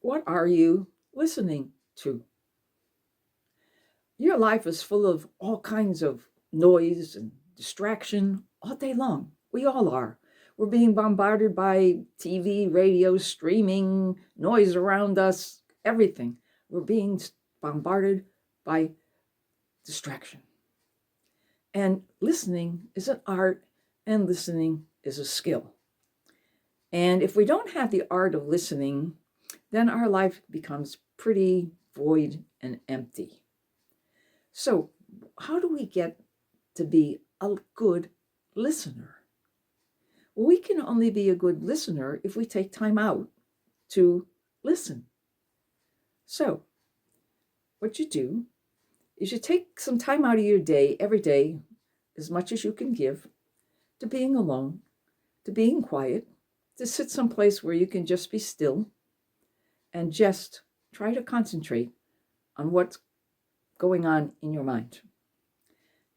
What are you listening to? Your life is full of all kinds of noise and distraction all day long. We all are. We're being bombarded by TV, radio, streaming, noise around us, everything. We're being bombarded by distraction. And listening is an art, and listening is a skill. And if we don't have the art of listening, then our life becomes pretty void and empty. So, how do we get to be a good listener? Well, we can only be a good listener if we take time out to listen. So, what you do is you take some time out of your day, every day, as much as you can give, to being alone, to being quiet, to sit someplace where you can just be still and just try to concentrate on what's going on in your mind.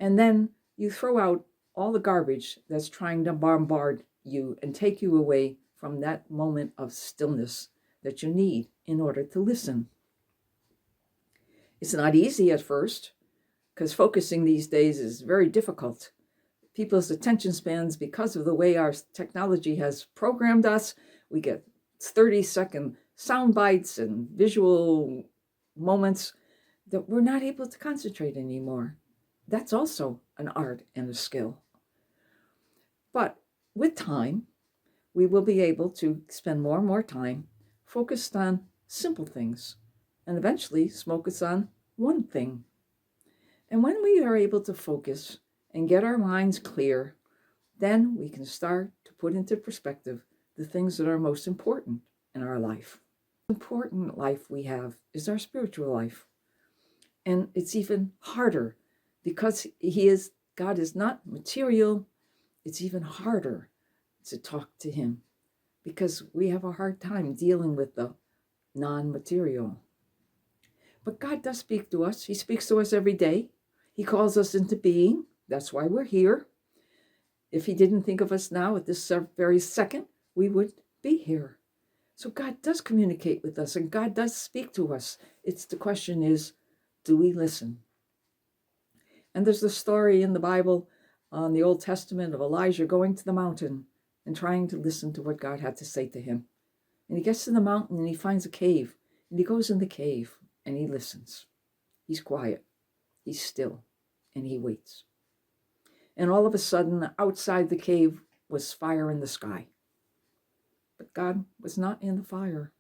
And then you throw out all the garbage that's trying to bombard you and take you away from that moment of stillness that you need in order to listen. It's not easy at first because focusing these days is very difficult. People's attention spans, because of the way our technology has programmed us, we get 30-second sound bites and visual moments that we're not able to concentrate anymore. That's also an art and a skill. But with time, we will be able to spend more and more time focused on simple things and eventually focus on one thing. And when we are able to focus and get our minds clear, then we can start to put into perspective the things that are most important in our life. The important life we have is our spiritual life. And it's even harder because God is not material. It's even harder to talk to him because we have a hard time dealing with the non-material. But God does speak to us. He speaks to us every day. He calls us into being. That's why we're here. If he didn't think of us now at this very second, we would be here. So God does communicate with us and God does speak to us. The question is, do we listen? And there's the story in the Bible, on the Old Testament, of Elijah going to the mountain and trying to listen to what God had to say to him. And he gets to the mountain and he finds a cave. And he goes in the cave and he listens. He's quiet. He's still. And he waits. And all of a sudden, outside the cave was fire in the sky. But God was not in the fire.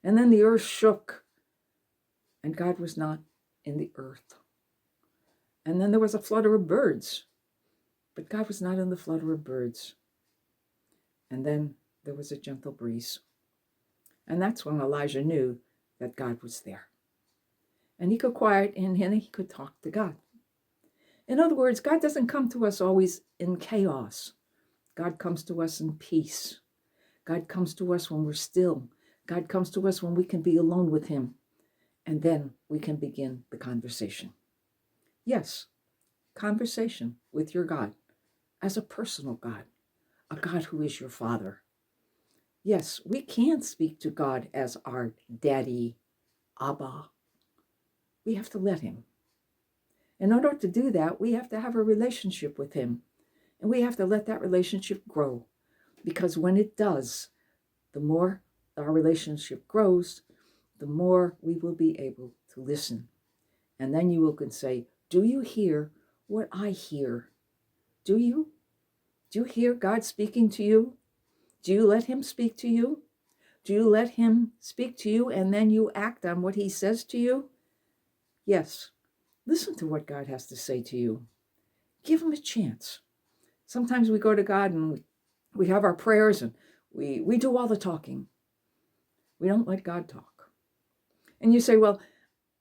And then the earth shook. And God was not in the earth. And then there was a flutter of birds. But God was not in the flutter of birds. And then there was a gentle breeze. And that's when Elijah knew that God was there. And he could quiet and he could talk to God. In other words, God doesn't come to us always in chaos. God comes to us in peace. God comes to us when we're still. God comes to us when we can be alone with him. And then we can begin the conversation. Yes, conversation with your God as a personal God, a God who is your Father. Yes, we can speak to God as our Daddy, Abba. We have to let him. In order to do that, we have to have a relationship with him. And we have to let that relationship grow. Because when it does, the more our relationship grows, the more we will be able to listen. And then you can say, do you hear what I hear? Do you? Do you hear God speaking to you? Do you let him speak to you? Do you let him speak to you and then you act on what he says to you? Yes. Listen to what God has to say to you. Give him a chance. Sometimes we go to God and we have our prayers and we do all the talking. We don't let God talk. And you say, well,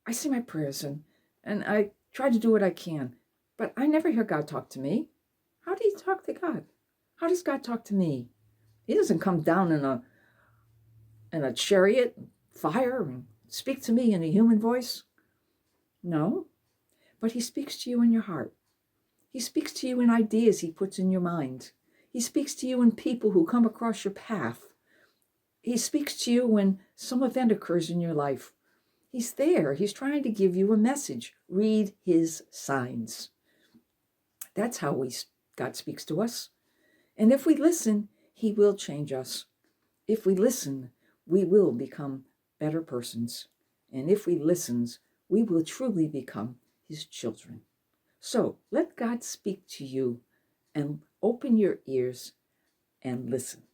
I say my prayers and I try to do what I can, but I never hear God talk to me. How do you talk to God? How does God talk to me? He doesn't come down in a chariot, fire, and speak to me in a human voice. No, but he speaks to you in your heart. He speaks to you in ideas he puts in your mind. He speaks to you in people who come across your path. He speaks to you when some event occurs in your life. He's there. He's trying to give you a message. Read his signs. That's how God speaks to us. And if we listen, he will change us. If we listen, we will become better persons. And if we listen, we will truly become his children. So let God speak to you and open your ears and listen.